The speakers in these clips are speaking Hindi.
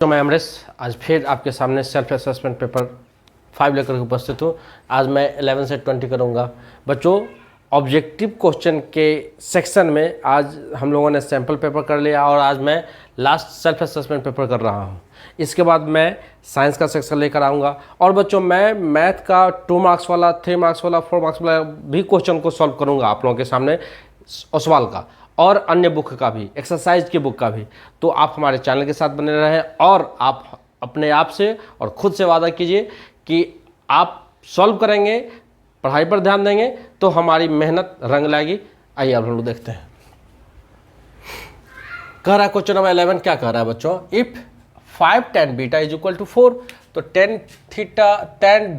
तो मैं अमरेश आज फिर आपके सामने सेल्फ असेसमेंट पेपर 5 लेकर के उपस्थित हूँ। आज मैं 11 से 20 करूँगा। बच्चों, ऑब्जेक्टिव क्वेश्चन के सेक्शन में आज हम लोगों ने सैम्पल पेपर कर लिया और आज मैं लास्ट सेल्फ असेसमेंट पेपर कर रहा हूँ। इसके बाद मैं साइंस का सेक्शन लेकर आऊँगा और बच्चों मैं मैथ का 2 मार्क्स वाला, 3 मार्क्स वाला, 4 मार्क्स वाला भी क्वेश्चन को सॉल्व करूँगा आप लोगों के सामने, सवाल का और अन्य बुक का भी, एक्सरसाइज की बुक का भी। तो आप हमारे चैनल के साथ बने रहें और आप अपने आप से और खुद से वादा कीजिए कि आप सॉल्व करेंगे, पढ़ाई पर ध्यान देंगे तो हमारी मेहनत रंग लाएगी। आइए आप लोग देखते हैं। कह रहा है क्वेश्चन नंबर 11, क्या कह रहा है बच्चों? If 5 tan beta is equal to 4, तो tan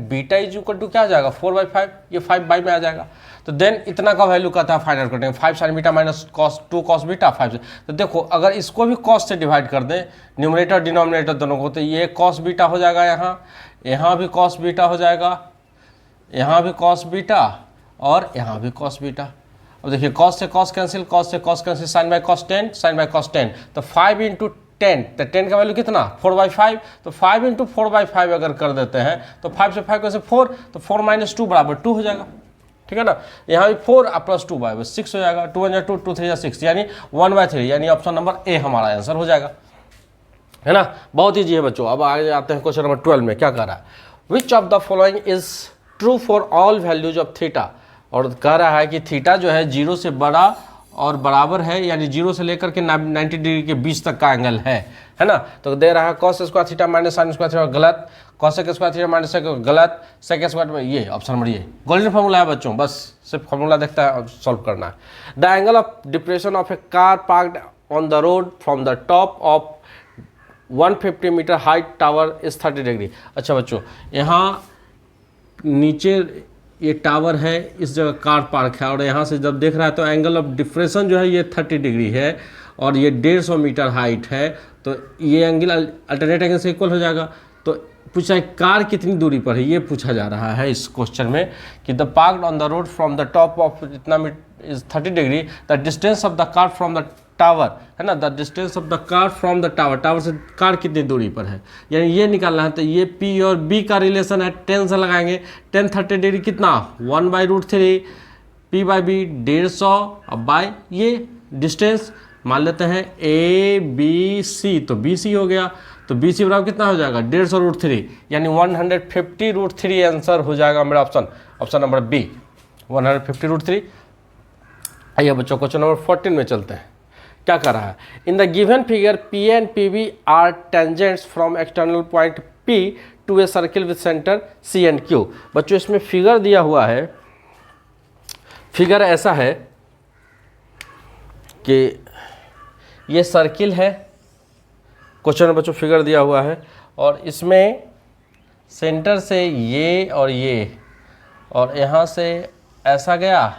beta is equal to क्या आ जाएगा? 4/5। ये 5 में आ जाएगा। तो देन इतना का वैल्यू कहता है फाइंड आउट करेंगे। 5 sin beta minus two cos beta 5। तो देखो अगर इसको भी कॉस से डिवाइड कर दें, न्यूमरेटर डिनोमिनेटर दोनों को, तो ये कॉस बीटा हो जाएगा, यहाँ भी कॉस बीटा हो जाएगा, यहाँ भी कॉस बीटा और यहाँ भी कॉस बीटा। अब देखिए कॉस से कॉस कैंसिल, कॉस से cos cancel, sine by cos 10, sine by cos 10। तो 5 इंटू 10, तो 10 का वैल्यू कितना? 4/5। तो 5 इंटू 4/5 अगर कर देते हैं तो 5 से 5 कैसे 4, तो 4 माइनस 2 बराबर 2 हो जाएगा। ठीक है ना? यहाँ भी 4 प्लस 2 6 हो जाएगा। 2 1 2, 2 3 6, यानी 1/3, यानी ऑप्शन नंबर ए हमारा आंसर हो जाएगा। है ना? बहुत ईजी है बच्चों। अब आगे आते हैं क्वेश्चन नंबर 12 में। क्या कह रहा है? Which of the following is true for all values of theta. और कह रहा है कि थीटा जो है 0 से बड़ा और बराबर है, यानी 0 से लेकर के 90 डिग्री के बीच तक का एंगल है ना? तो दे रहा है cos square theta minus sine square theta, गलत। Cosec square theta minus sec, गलत। सेक स्क्वायर में ये ऑप्शन नंबर ये गोल्डन फार्मूला है बच्चों, बस सिर्फ फार्मूला देखता है और सॉल्व करना है। The angle of depression of a car parked on the road from the top of 150 metre height tower is 30 degree. अच्छा बच्चों, यहाँ नीचे ये टावर है, इस जगह कार पार्क है और यहाँ से जब देख रहा है तो एंगल ऑफ डिप्रेशन जो है ये 30 डिग्री है और ये 150 मीटर हाइट है। तो ये एंगल अल्टरनेट एंगल से इक्वल हो जाएगा। तो पूछा है कार कितनी दूरी पर है, ये पूछा जा रहा है इस क्वेश्चन में कि the parked on the road from the top of इतना is 30 degree, the distance of the car from the tower, है ना? The distance of the car from the tower, tower से कार कितनी दूरी पर है, यानी ये निकालना है। तो ये P और B का रिलेशन है, 10 से लगाएंगे। 10 30 डिग्री कितना? 1/√3, P/B 150 अब बाय ये डिस्टेंस मान लेते हैं ABC, तो BC हो गया। तो BC बराबर कितना हो जाएगा? 150√3, यानी 150√3 आंसर हो जाएगा मेरा ऑप्शन नंबर बी, 150√3। आइए बच्चों क्वेश्चन नंबर 14 में चलते हैं। क्या कर रहा है? In the given figure P and PB are tangents from external point P to a circle with centre C and Q। बच्चों इसमें फिगर दिया हुआ है, फिगर ऐसा है कि ये सर्किल है, क्वेश्चन में बच्चों फिगर दिया हुआ है और इसमें सेंटर से ये और यहाँ से ऐसा गया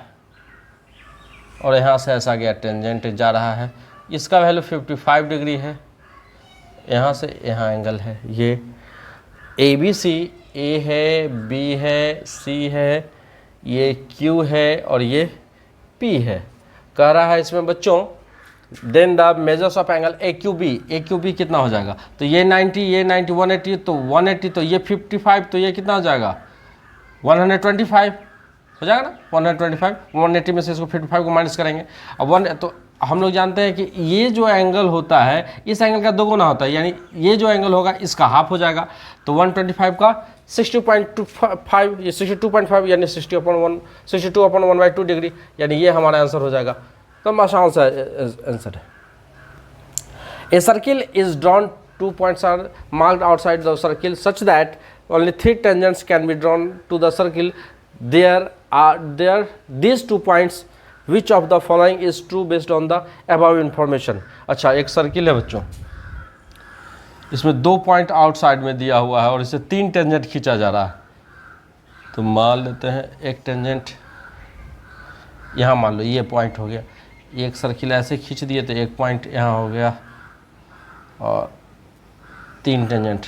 और यहाँ से ऐसा गया, टेंजेंट जा रहा है। इसका वैल्यू 55 डिग्री है, यहाँ से यहाँ एंगल है। ये ABC A है, B है, C है, ये Q है और ये P है। कह रहा है इसमें बच्चों then the measures of angle AQB कितना हो जाएगा? तो ये 90, ये 90, 180, तो 180, तो ये 55, तो ये कितना हो जाएगा? 125 हो जाएगा ना? 125, 180 में से इसको 55 को माइनस करेंगे। अब तो हम लोग जानते हैं कि ये जो एंगल होता है इस एंगल का दोगुना होता है, यानी ये जो एंगल होगा इसका हाफ हो जाएगा। तो 125 का 60.25, ये 62.5, यानी 62/1/2 डिग्री, यानी ये हमारा आंसर हो जाएगा। तो आसान सा आंसर है। A circle is drawn, 2 points are marked outside the circle such that only 3 tangents can be drawn to the circle. There these 2 points, which of the following is true based on the above information। अच्छा, एक सर्किल है बच्चों, इसमें 2 पॉइंट आउटसाइड में दिया हुआ है और इसे 3 टेंजेंट खींचा जा रहा है। तो मान लेते हैं एक टेंजेंट यहाँ, मान लो ये पॉइंट हो गया, एक सर्किल ऐसे खींच दिए तो एक पॉइंट यहाँ हो गया और 3 टेंजेंट,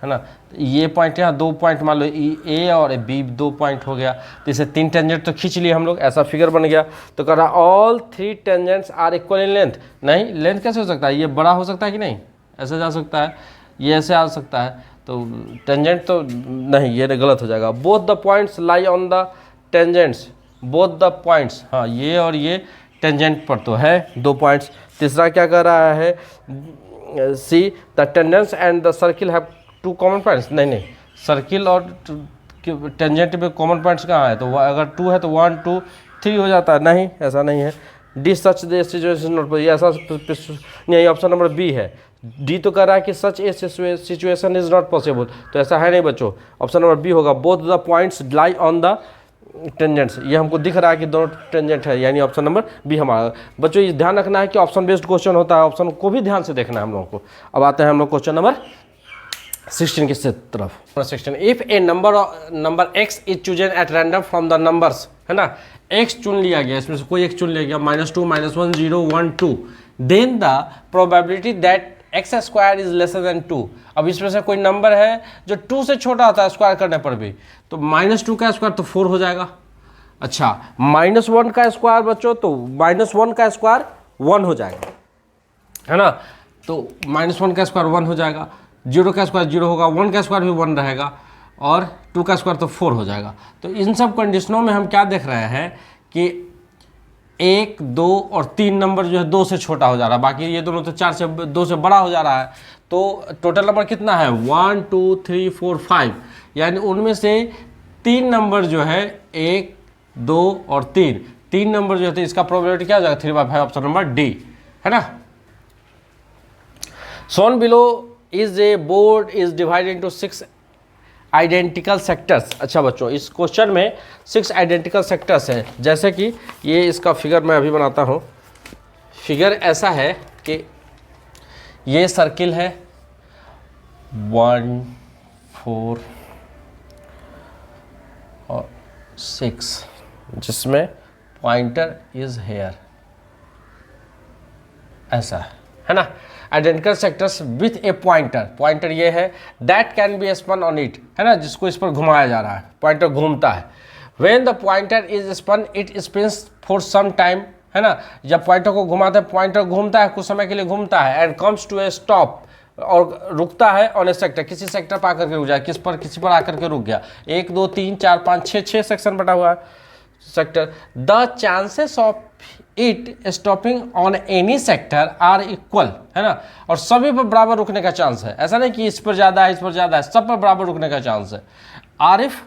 है ना? ये पॉइंट यहाँ 2 पॉइंट, मान लो A और B 2 पॉइंट हो गया, तो इसे 3 टेंजेंट तो खींच लिए हम लोग, ऐसा फिगर बन गया। तो कह रहा all 3 tangents are equal in length. नहीं, लेंथ कैसे हो सकता है? ये बड़ा हो सकता है कि नहीं? ऐसे जा सकता है। ये ऐसे आ सकता है, तो टेंजेंट तो नहीं, ये गलत हो जाएगा। Both the points lie on the tangents, both the points, हाँ ये और ये टेंजेंट पर तो है 2 पॉइंट्स। तीसरा क्या कर रहा है, see the tangents and the circle have 2 common points, नहीं सर्किल और टेंजेंट में कॉमन पॉइंट्स कहाँ है, तो अगर 2 है तो 1 2 3 हो जाता है, नहीं ऐसा नहीं है। D such the situation note पर, ये ऐसा नहीं, ऑप्शन नंबर बी है। डी तो कह रहा है कि सच ए सिचुएशन इज नॉट पॉसिबल, तो ऐसा है नहीं बच्चों, ऑप्शन नंबर बी होगा। Both the points lie on the tangents, ये हमको दिख रहा है कि दोनों टेंजेंट है, यानी ऑप्शन नंबर बी हमारा। बच्चों ये ध्यान रखना है कि ऑप्शन बेस्ड क्वेश्चन होता है, ऑप्शन को भी ध्यान से देखना है हम लोगों को। अब आते हैं हम लोग क्वेश्चन नंबर 16 की तरफ। 16, if A number x is chosen at random from the numbers, है ना, x चुन लिया गया, इसमें से कोई x चुन लिया गया, -2 -1 0 1 2, then the probability that x square is lesser than 2। अब इसमें से कोई नंबर है जो 2 से छोटा होता है स्क्वायर करने पर भी, तो -2 का स्क्वायर तो 4 हो जाएगा। अच्छा, -1 का स्क्वायर बच्चों, तो -1 का स्क्वायर 1 हो जाएगा, है ना, तो -1 का स्क्वायर 1 हो जाएगा, 0 का स्क्वायर 0 होगा, 1 का स्क्वायर भी 1 रहेगा, और 2 का स्क्वायर तो 4 हो जाएगा। तो इन सब कंडीशनों में हम क्या देख रहे हैं कि 1 2 और 3 नंबर जो है 2 से छोटा हो जा रहा है, बाकी ये दोनों तो 4 से 2 से बड़ा हो जा रहा है। तो टोटल नंबर कितना है, 1 2 3 4 5, यानी उनमें से 3 नंबर जो है 1 2 और 3 नंबर जो है, इसका प्रोबेबिलिटी क्या हो जाएगा, 3/5, ऑप्शन नंबर डी, है ना। shown below is a board is divided into 6 identical sectors. अच्छा बच्चों, इस क्वेश्चन में 6 आइडेंटिकल सेक्टर्स हैं, जैसे कि ये इसका फिगर मैं अभी बनाता हूँ। फिगर ऐसा है कि ये सर्किल है 1 4 और 6, जिसमें पॉइंटर इज हेयर, ऐसा है ना। Identical sectors with a pointer ये है, that can be spun on it, है ना, जिसको इस पर घुमाया जा रहा है, पॉइंटर घूमता है। When the pointer is spun it spins for some time, है ना, जब पॉइंटर को घुमाते हैं पॉइंटर घूमता है, कुछ समय के लिए घूमता है, and comes to a stop, और रुकता है ऑन ए सेक्टर, किसी सेक्टर पर आकर के रुक जाए, किसी पर आकर के रुक गया। 1 2 3 4 5 6 सेक्शन बटा हुआ है sector. The chances of it stopping on any sector are equal, है ना, और सभी पर बराबर रुकने का चांस है, ऐसा नहीं कि इस पर ज़्यादा है इस पर ज़्यादा है, सब पर बराबर रुकने का चांस है। Arif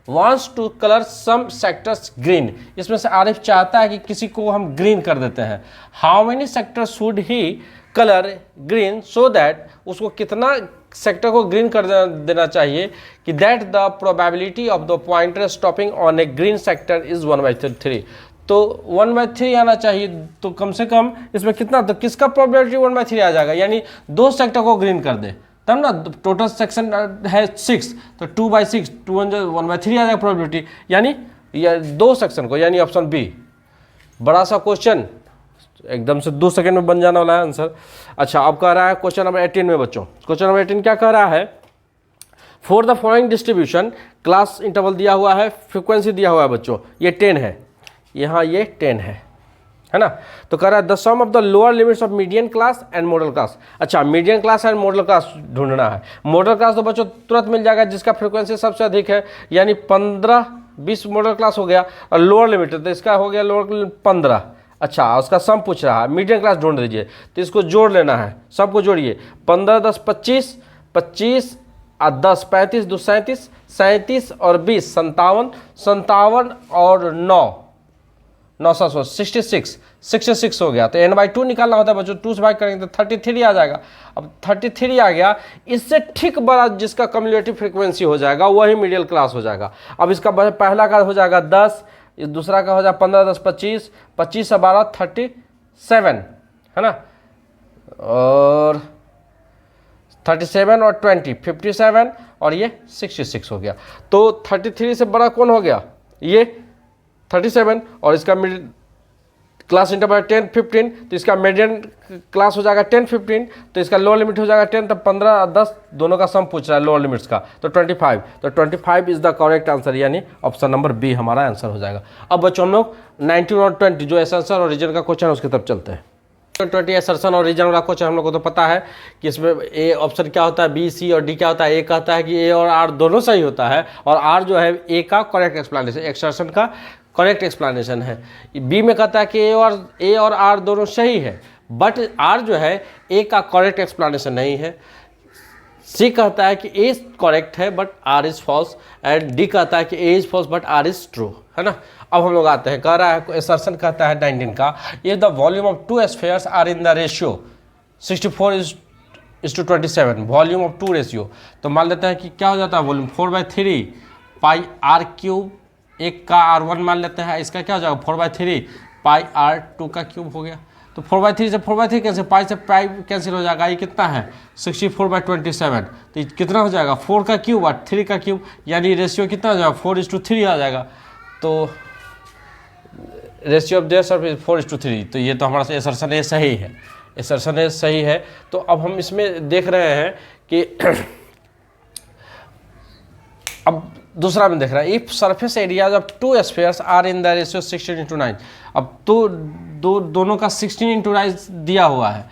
wants to color some sectors green, इसमें से आरिफ चाहता है कि किसी को हम ग्रीन कर देते हैं। How many sectors should he colour green so that, उसको कितना सेक्टर को ग्रीन कर देना चाहिए कि that the probability of the pointer stopping on A green sector is 1/3, तो 1/3 आना चाहिए। तो कम से कम इसमें कितना, तो किसका प्रोबेबिलिटी 1/3 आ जाएगा, यानी 2 सेक्टर को ग्रीन कर दे तब ना। टोटल सेक्शन है 6, तो 2/6 1/3 आ जाएगा प्रोबेबिलिटी, यानी 2 सेक्शन को, यानी ऑप्शन बी। बड़ा सा क्वेश्चन, एकदम से 2 सेकंड में बन जाने वाला है आंसर। अच्छा, अब कह रहा है क्वेश्चन नंबर 18 में बच्चों, क्वेश्चन नंबर 18 क्या कह रहा है, for the following distribution, class interval दिया हुआ है, फ्रीक्वेंसी दिया हुआ है बच्चों, ये 10 है, यहाँ ये 10 है ना। तो कह रहा है the sum of the lower limits of median class and modal class. अच्छा, median class and modal class ढूंढना है। मॉडल क्लास तो बच्चों तुरंत मिल जाएगा, जिसका फ्रीक्वेंसी सबसे अधिक है, यानी 15-20 मॉडल क्लास हो गया, और लोअर लिमिट तो इसका हो गया लोअर 15। अच्छा, उसका सम पूछ रहा है, मीडियन क्लास ढूंढ दीजिए, तो इसको जोड़ लेना है, सबको जोड़िए, 15 10 25, 25 और 10 35 2 37, 37 और 20 57, 57 और 9 66 हो गया। तो n/2 निकालना होता है बच्चों, 2 से भाग करेंगे तो 33 आ जाएगा। अब 33 आ गया, इससे ठीक बड़ा जिसका कम्युलेटिव फ्रीक्वेंसी हो जाएगा वही मिडिल क्लास हो जाएगा। अब इसका पहला का हो जाएगा 10, दूसरा का हो जाएगा 15 10 25, 25 से 12 37, है ना, और 37 और 20 57, और ये 66 हो गया। तो 33 से बड़ा कौन हो गया, ये 37, और इसका मिडिल क्लास इंटरवल 10 15, तो इसका मीडियन क्लास हो जाएगा 10 15, तो इसका लोअर लिमिट हो जाएगा 10, तो 15 और 10 दोनों का सम पूछ रहा है लोअर लिमिट्स का, तो 25। तो 25 इज द करेक्ट आंसर, यानी ऑप्शन नंबर बी हमारा आंसर हो जाएगा। अब बच्चों हम लोग 19 और 20 जो एसेंशियल और रीजन का क्वेश्चन है उसकी तरफ चलते हैं। 20 असर्शन और रीजन वाला क्वेश्चन हम लोग को तो पता है कि इसमें ए ऑप्शन क्या होता है, बी, सी और डी क्या होता है। ए कहता है कि ए और आर दोनों सही होता है और आर जो है ए का करेक्ट एक्सप्लेनेशन, एक्सर्शन का करेक्ट एक्सप्लेनेशन है। बी में कहता है कि ए और आर दोनों सही है बट आर जो है ए का करेक्ट एक्सप्लेनेशन नहीं है। सी कहता है कि ए करेक्ट है but R is false and D कहता है कि A is false but R is true, है ना। अब हम लोग आते हैं, कह रहा है असर्शन कहता है 19 का, if the volume of two spheres are in the ratio 64:27, volume of two ratio, तो मान लेते हैं कि क्या हो जाता है वॉल्यूम 4/3 पाई आर क्यूब, एक का R1 मान लेते हैं, इसका क्या हो जाएगा 4/3 पाई R2 का क्यूब हो गया। तो 4/3 से 4/3 कैंसिल, पाई से पाई कैंसिल हो जाएगा, ये कितना है 64/27, तो ये कितना हो जाएगा 4 का क्यूब और 3 का क्यूब, यानी रेशियो कितना हो जाएगा 4:3 आ जाएगा। तो रेशियो ऑफ देयर सरफेस 4:3, तो ये तो हमारा असर्शन ए सही है, असर्शन ए सही है। तो अब हम इसमें देख रहे हैं कि अब दूसरा में देख रहा है, if surface areas of two spheres are in the ratio 16:9, अब तो दोनों का 16:9 दिया हुआ है,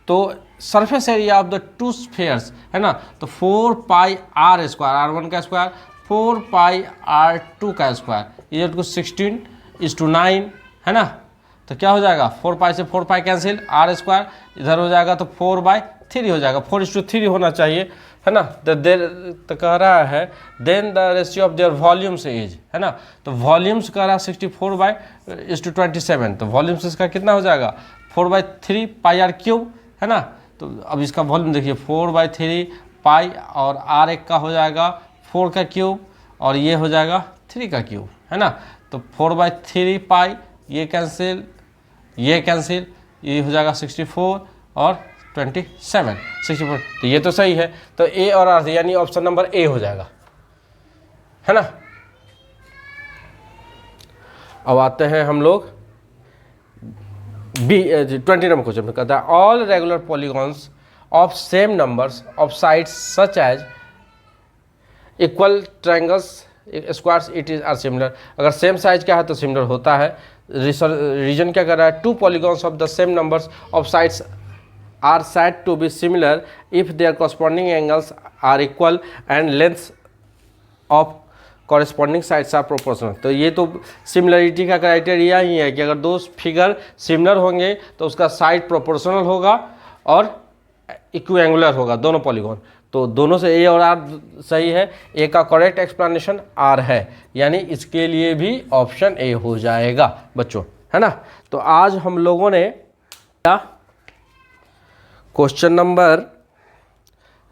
तो surface area of the two spheres है ना, तो 4 पाई आर स्क्वायर, R1 का स्क्वायर 4 पाई R2 का स्क्वायर, ये 16:9 है ना। तो क्या हो जाएगा 4 पाई से 4 पाई कैंसिल, आर स्क्वायर इधर हो जाएगा तो 4/3 हो जाएगा, 4:3 होना चाहिए, है ना। तो कह रहा है then the ratio of their volumes is, है ना, तो वॉल्यूम्स कह रहा है 64/27, तो वॉल्यूम्स इसका कितना हो जाएगा 4/3 पाई आर क्यूब, है ना। तो अब इसका वॉल्यूम देखिए 4/3 पाई और आर एक का हो जाएगा 4 का क्यूब और ये हो जाएगा 3 का क्यूब, है ना। तो 4/3 पाई, ये कैंसिल, ये कैंसिल, ये हो जाएगा 64 और 27, 64, तो ये तो सही है। तो ए और आर यानी ऑप्शन नंबर ए हो जाएगा, है ना। अब आते हैं हम लोग बी 20 नंबर क्वेश्चन में, कहता है all regular polygons of same numbers of sides such as equal triangles squares it is are similar, अगर सेम साइज का है तो सिमिलर होता है। रीजन क्या कर रहा है, two polygons of the same numbers of sides are said to be similar if their corresponding angles are equal and lengths of corresponding sides are proportional। तो ये तो सिमिलरिटी का क्राइटेरिया ही है कि अगर दो फिगर सिमिलर होंगे तो उसका साइड प्रोपोर्शनल होगा और इक्विएंगुलर होगा दोनों पॉलीगॉन। तो दोनों से ए और आर सही है, ए का करेक्ट एक्सप्लेनेशन आर है, यानी इसके लिए भी ऑप्शन ए हो जाएगा बच्चों, है ना। तो आज हम लोगों ने question number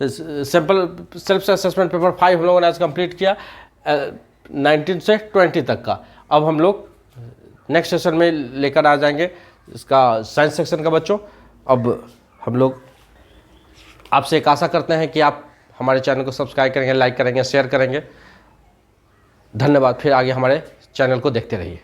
simple self assessment paper 5 हम लोगों ने आज कंप्लीट किया 19 से 20 तक का। अब हम लोग नेक्स्ट सेशन में लेकर आ जाएंगे इसका साइंस सेक्शन का बच्चों। अब हम लोग आपसे एक आशा करते हैं कि आप हमारे चैनल को सब्सक्राइब करेंगे, लाइक करेंगे, शेयर करेंगे। धन्यवाद। फिर आगे हमारे चैनल को देखते रहिए।